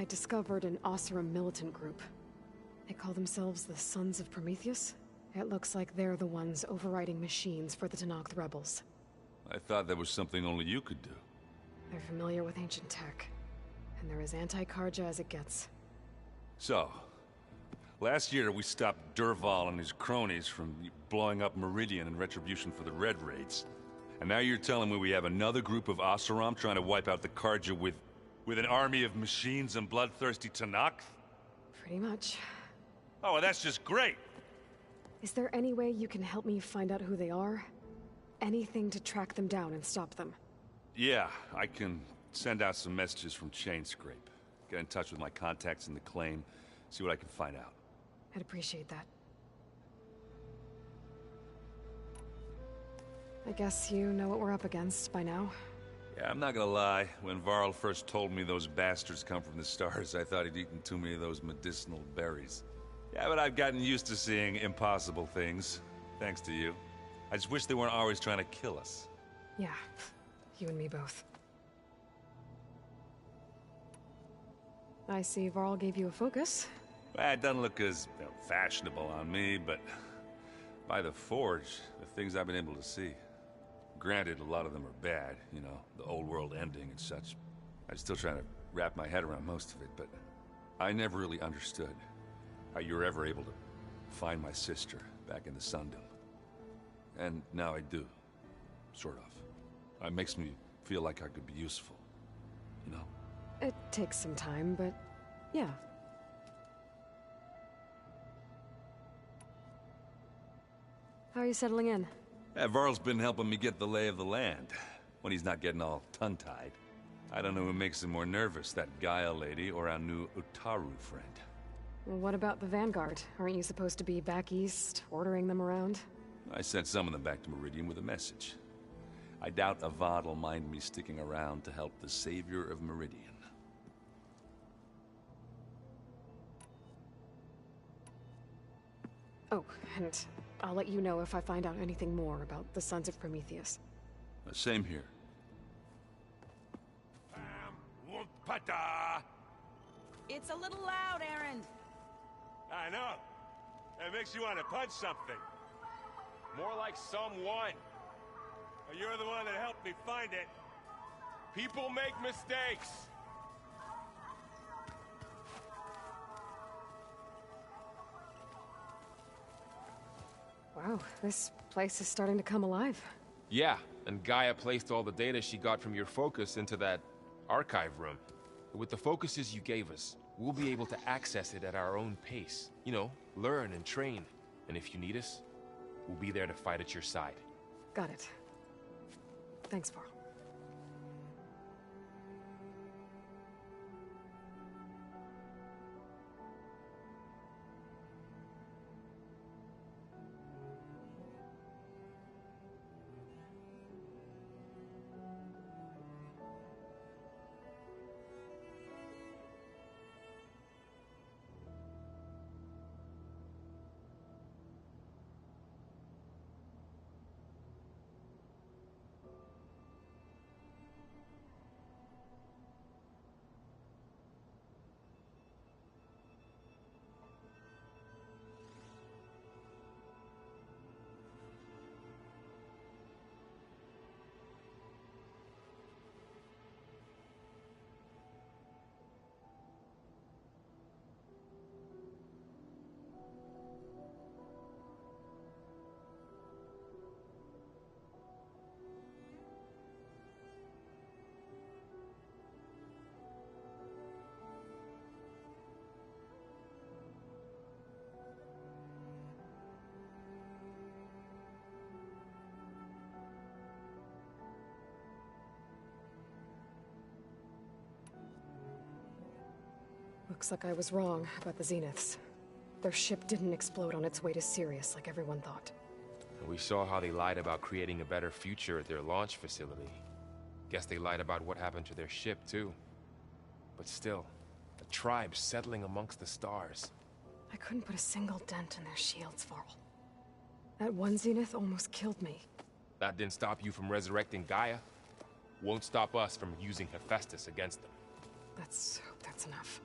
I discovered an Oseram militant group. They call themselves the Sons of Prometheus. It looks like they're the ones overriding machines for the Tenakth rebels. I thought that was something only you could do. They're familiar with ancient tech, and they're as anti-Karja as it gets. So, last year we stopped Durval and his cronies from blowing up Meridian in retribution for the Red Raids. And now you're telling me we have another group of Oseram trying to wipe out the Karja with an army of machines and bloodthirsty Tenakth? Pretty much. Oh, well, that's just great! Is there any way you can help me find out who they are? Anything to track them down and stop them? Yeah, I can send out some messages from Chainscrape. Get in touch with my contacts in the claim, see what I can find out. I'd appreciate that. I guess you know what we're up against by now. Yeah, I'm not gonna lie. When Varl first told me those bastards come from the stars, I thought he'd eaten too many of those medicinal berries. Yeah, but I've gotten used to seeing impossible things, thanks to you. I just wish they weren't always trying to kill us. Yeah, you and me both. I see Varl gave you a focus. Well, it doesn't look as fashionable on me, but by the Forge, the things I've been able to see. Granted, a lot of them are bad, you know, the old world ending and such. I'm still trying to wrap my head around most of it, but I never really understood how you were ever able to find my sister back in the Sundom. And now I do. Sort of. It makes me feel like I could be useful. You know? It takes some time, but yeah. How are you settling in? Yeah, Varl's been helping me get the lay of the land, when he's not getting all tongue-tied. I don't know who makes him more nervous, that Gaia lady or our new Utaru friend. Well, what about the Vanguard? Aren't you supposed to be back east, ordering them around? I sent some of them back to Meridian with a message. I doubt Avad will mind me sticking around to help the savior of Meridian. Oh, and I'll let you know if I find out anything more about the Sons of Prometheus. Same here. It's a little loud, Aaron. I know. It makes you want to punch something. More like someone. You're the one that helped me find it. People make mistakes. Wow, this place is starting to come alive. Yeah, and Gaia placed all the data she got from your focus into that archive room. With the focuses you gave us, we'll be able to access it at our own pace. You know, learn and train. And if you need us, we'll be there to fight at your side. Got it. Thanks, Varl. Looks like I was wrong about the Zeniths. Their ship didn't explode on its way to Sirius like everyone thought. We saw how they lied about creating a better future at their launch facility. Guess they lied about what happened to their ship, too. But still, a tribe settling amongst the stars. I couldn't put a single dent in their shields, Varl. That one Zenith almost killed me. That didn't stop you from resurrecting Gaia. Won't stop us from using Hephaestus against them. Let's hope that's enough.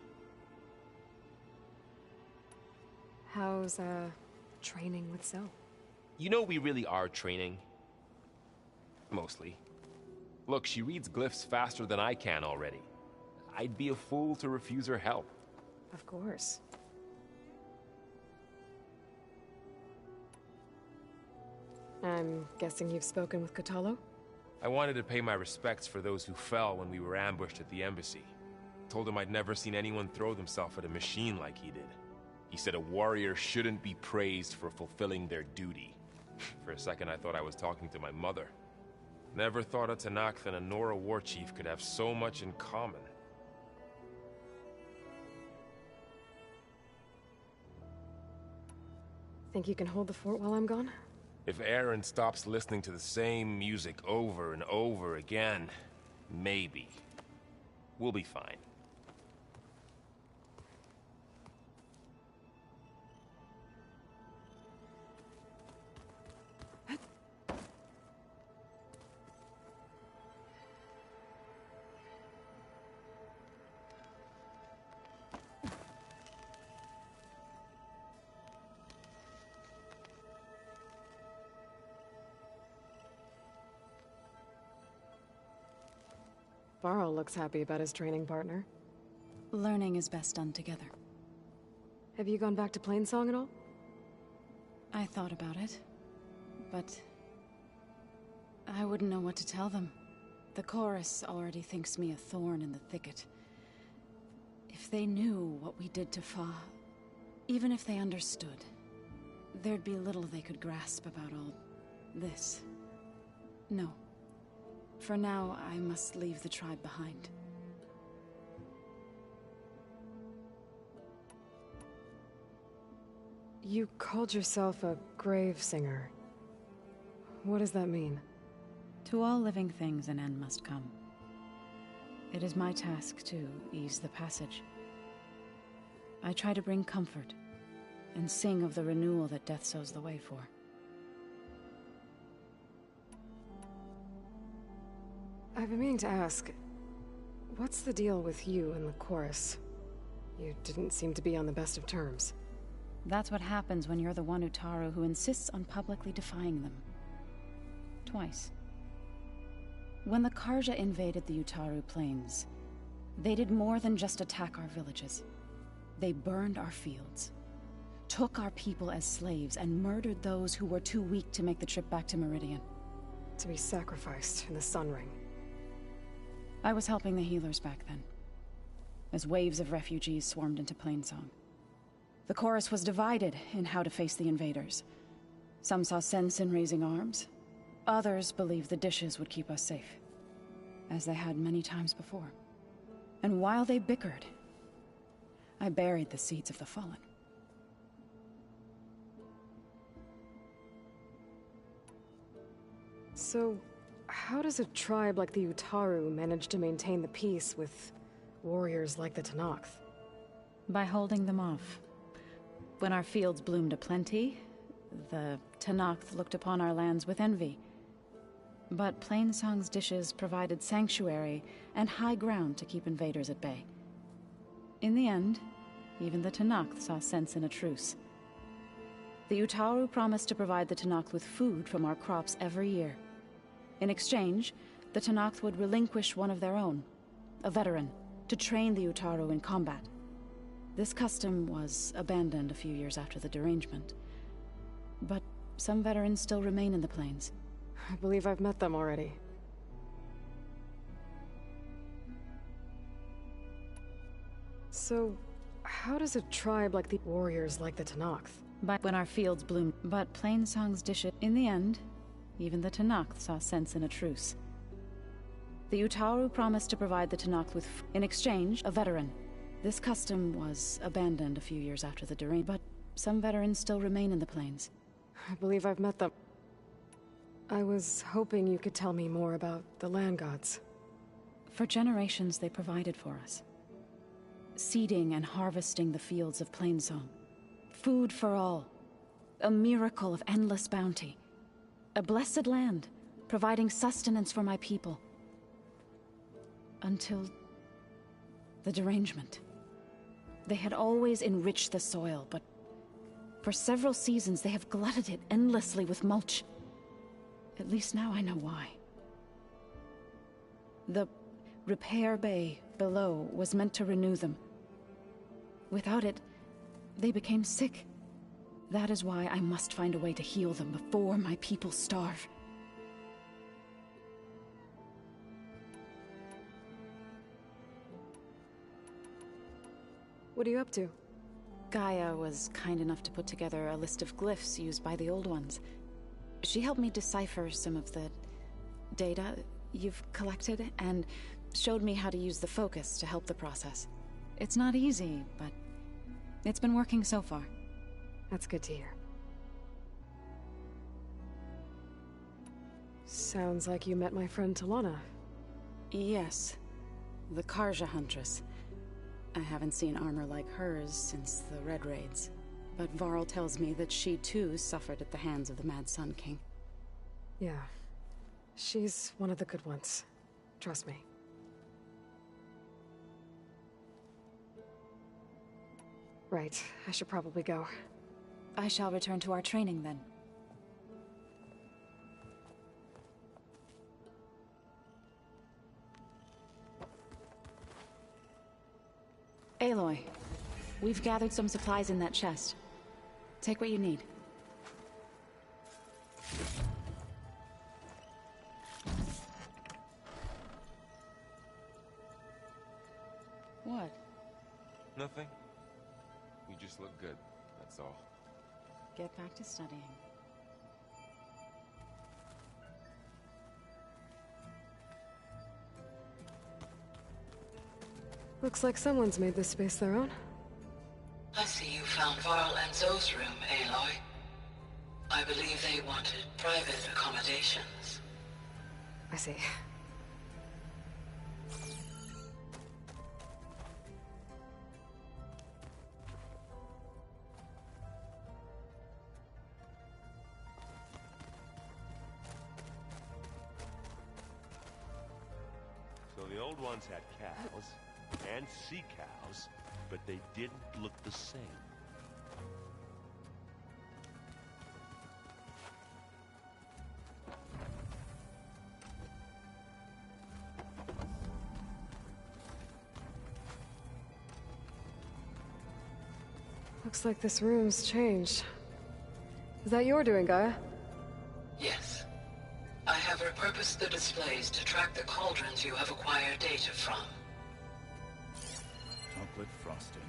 How's, training with Zoe? You know we really are training. Mostly. Look, she reads glyphs faster than I can already. I'd be a fool to refuse her help. Of course. I'm guessing you've spoken with Kotallo? I wanted to pay my respects for those who fell when we were ambushed at the embassy. Told him I'd never seen anyone throw themselves at a machine like he did. He said a warrior shouldn't be praised for fulfilling their duty. For a second I thought I was talking to my mother. Never thought a Tenakth and a Nora war chief could have so much in common. Think you can hold the fort while I'm gone? If Aaron stops listening to the same music over and over again, maybe. We'll be fine. Varl looks happy about his training partner. Learning is best done together. Have you gone back to Plainsong at all? I thought about it, but I wouldn't know what to tell them. The chorus already thinks me a thorn in the thicket. If they knew what we did to Fa, even if they understood, there'd be little they could grasp about all this. No. For now, I must leave the tribe behind. You called yourself a grave singer. What does that mean? To all living things an end must come. It is my task to ease the passage. I try to bring comfort, and sing of the renewal that death sows the way for. I've been meaning to ask, what's the deal with you and the chorus? You didn't seem to be on the best of terms. That's what happens when you're the one Utaru who insists on publicly defying them. Twice. When the Karja invaded the Utaru plains, they did more than just attack our villages. They burned our fields, took our people as slaves, and murdered those who were too weak to make the trip back to Meridian. To be sacrificed in the Sun Ring. I was helping the healers back then, as waves of refugees swarmed into Plainsong. The chorus was divided in how to face the invaders. Some saw sense in raising arms. Others believed the dishes would keep us safe, as they had many times before. And while they bickered, I buried the seeds of the fallen. So, how does a tribe like the Utaru manage to maintain the peace with warriors like the Tenakth? By holding them off. When our fields bloomed aplenty, the Tenakth looked upon our lands with envy. But Plainsong's dishes provided sanctuary and high ground to keep invaders at bay. In the end, even the Tenakth saw sense in a truce. The Utaru promised to provide the Tenakth with food from our crops every year. In exchange, the Tenakth would relinquish one of their own, a veteran, to train the Utaru in combat. This custom was abandoned a few years after the derangement. But some veterans still remain in the plains. I believe I've met them already. So, how does a tribe like the warriors like the Tenakth? When our fields bloomed, but Plainsong's dishes. In the end, even the Tenakth saw sense in a truce. The Utaru promised to provide the Tenakth with, in exchange, a veteran. This custom was abandoned a few years after the derangement, but some veterans still remain in the plains. I believe I've met them. I was hoping you could tell me more about the land gods. For generations, they provided for us. Seeding and harvesting the fields of Plainsong. Food for all. A miracle of endless bounty. A blessed land, providing sustenance for my people. Until the derangement. They had always enriched the soil, but For several seasons, they have glutted it endlessly with mulch. At least now I know why. The repair bay below was meant to renew them. Without it, they became sick. That is why I must find a way to heal them before my people starve. What are you up to? Gaia was kind enough to put together a list of glyphs used by the Old Ones. She helped me decipher some of the data you've collected, and showed me how to use the focus to help the process. It's not easy, but it's been working so far. That's good to hear. Sounds like you met my friend Talana. Yes, the Karja Huntress. I haven't seen armor like hers since the Red Raids, but Varl tells me that she too suffered at the hands of the Mad Sun King. Yeah. She's one of the good ones. Trust me. Right, I should probably go. I shall return to our training then. Aloy, we've gathered some supplies in that chest. Take what you need. What? Nothing. You just look good, that's all. Get back to studying. Looks like someone's made this space their own. I see you found Varl and Zoe's room, Aloy. I believe they wanted private accommodations. I see. So the old ones had cows and sea cows, but they didn't look the same. Looks like this room's changed. Is that your doing, Gaia? Yes. I have repurposed the displays to track the cauldrons you have acquired data from. Chocolate frosting.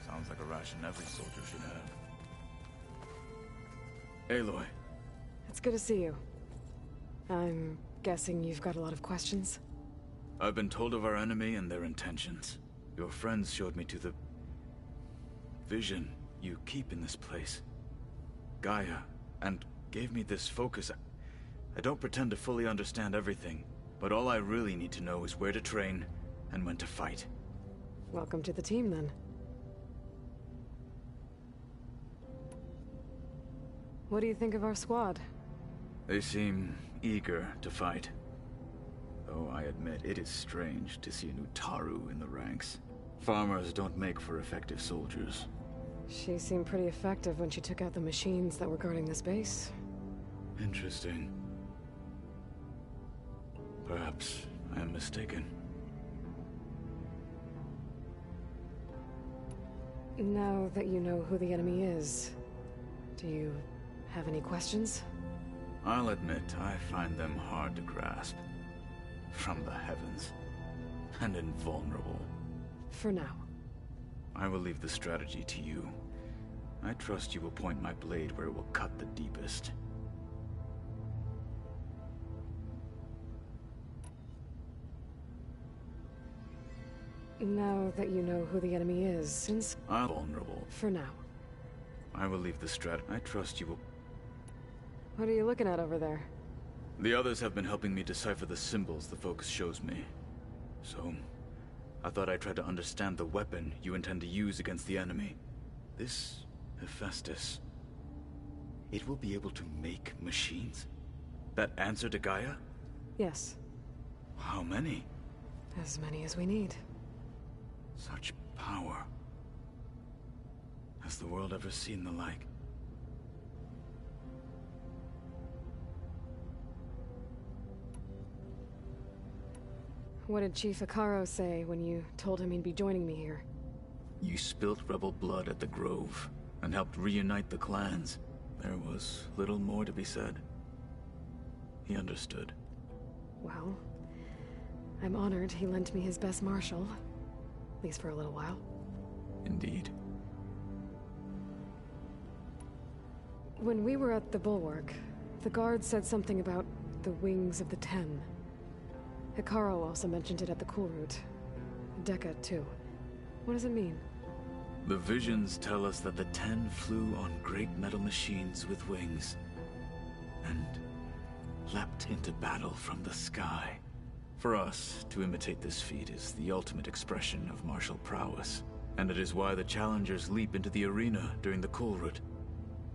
Sounds like a ration every soldier should have. Aloy. It's good to see you. I'm guessing you've got a lot of questions? I've been told of our enemy and their intentions. Your friends showed me to the vision you keep in this place, Gaia, and gave me this focus. I don't pretend to fully understand everything, but all I really need to know is where to train and when to fight. Welcome to the team, then. What do you think of our squad? They seem eager to fight. Though I admit it is strange to see a new Taru in the ranks. Farmers don't make for effective soldiers. She seemed pretty effective when she took out the machines that were guarding this base. Interesting. Perhaps I am mistaken. Now that you know who the enemy is, do you have any questions? I'll admit, I find them hard to grasp. From the heavens. And invulnerable. For now. I will leave the strategy to you. I trust you will point my blade where it will cut the deepest. Now that you know who the enemy is, since... I'm vulnerable. For now. I will leave the strategy. I trust you will... What are you looking at over there? The others have been helping me decipher the symbols the focus shows me. So, I thought I'd try to understand the weapon you intend to use against the enemy. This Hephaestus, it will be able to make machines? That answer to Gaia? Yes. How many? As many as we need. Such power. Has the world ever seen the like? What did Chief Hikaru say when you told him he'd be joining me here? You spilt rebel blood at the Grove, and helped reunite the clans. There was little more to be said. He understood. Well, I'm honored he lent me his best marshal. At least for a little while. Indeed. When we were at the Bulwark, the guard said something about the Wings of the Ten. Hikaru also mentioned it at the Cool Route. Dekka, too. What does it mean? The visions tell us that the Ten flew on great metal machines with wings, and leapt into battle from the sky. For us, to imitate this feat is the ultimate expression of martial prowess, and it is why the challengers leap into the arena during the Cool Route.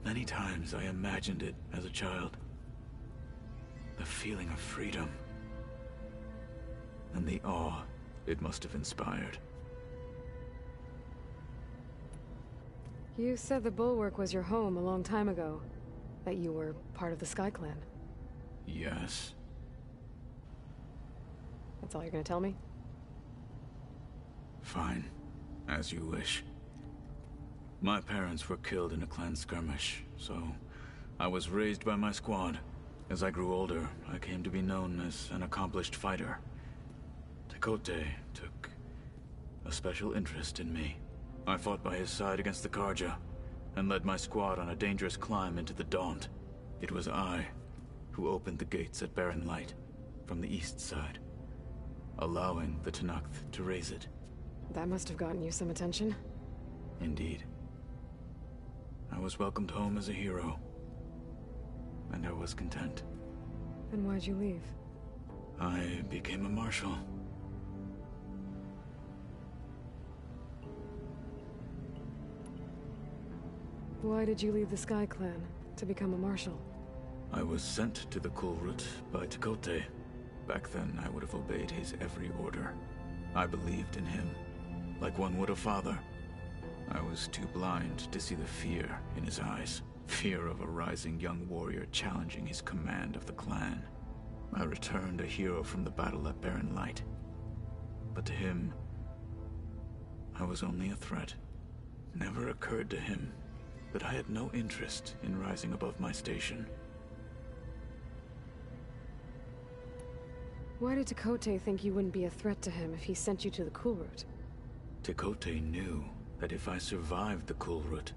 Many times I imagined it as a child. The feeling of freedom, and the awe it must have inspired. You said the Bulwark was your home a long time ago. That you were part of the Sky Clan. Yes. That's all you're gonna tell me? Fine. As you wish. My parents were killed in a clan skirmish, so I was raised by my squad. As I grew older, I came to be known as an accomplished fighter. Tekote took a special interest in me. I fought by his side against the Karja, and led my squad on a dangerous climb into the Daunt. It was I who opened the gates at Barren Light, from the east side, allowing the Tenakth to raise it. That must have gotten you some attention. Indeed. I was welcomed home as a hero, and I was content. Then why'd you leave? I became a marshal. Why did you leave the Sky Clan to become a marshal? I was sent to the Cool Route by Tekote. Back then, I would have obeyed his every order. I believed in him, like one would a father. I was too blind to see the fear in his eyes. Fear of a rising young warrior challenging his command of the clan. I returned a hero from the battle at Barren Light. But to him, I was only a threat. Never occurred to him that I had no interest in rising above my station. Why did Tekote think you wouldn't be a threat to him if he sent you to the Cool Route? Tekote knew that if I survived the Cool Route,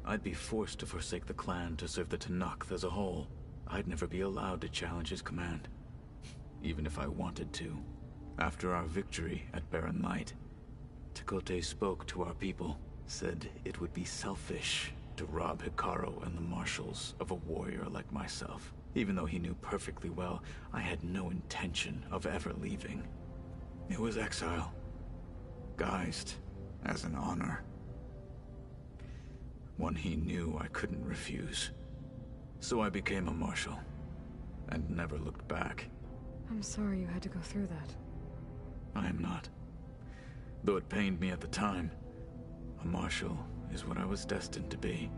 I'd be forced to forsake the clan to serve the Tenakth as a whole. I'd never be allowed to challenge his command, even if I wanted to. After our victory at Barren Light, Tekote spoke to our people, said it would be selfish to rob Hikaru and the marshals of a warrior like myself, even though he knew perfectly well I had no intention of ever leaving. It was exile, guised as an honor. One he knew I couldn't refuse. So I became a marshal, and never looked back. I'm sorry you had to go through that. I am not. Though it pained me at the time, a marshal is what I was destined to be.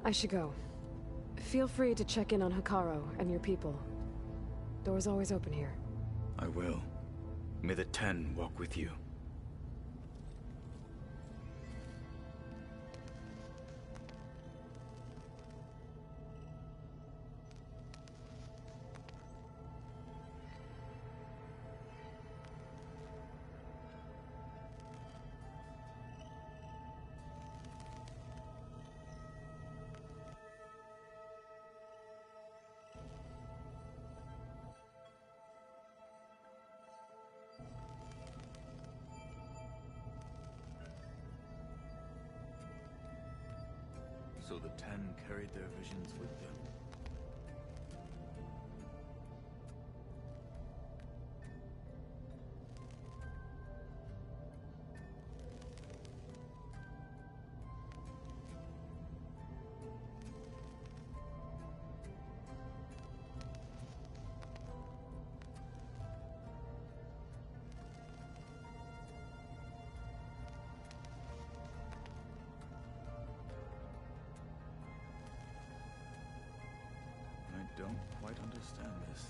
I should go. Feel free to check in on Hikaru and your people. Door's always open here. I will. May the Ten walk with you. So the Ten carried their visions with them. I don't quite understand this.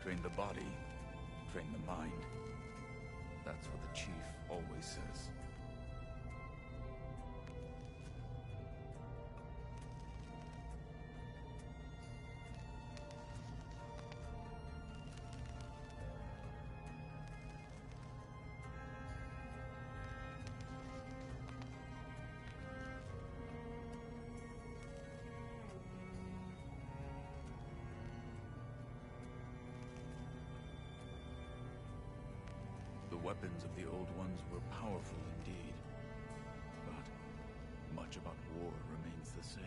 Train the body, train the mind. That's what the Chief always says. The weapons of the Old Ones were powerful indeed, but much about war remains the same.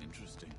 Interesting.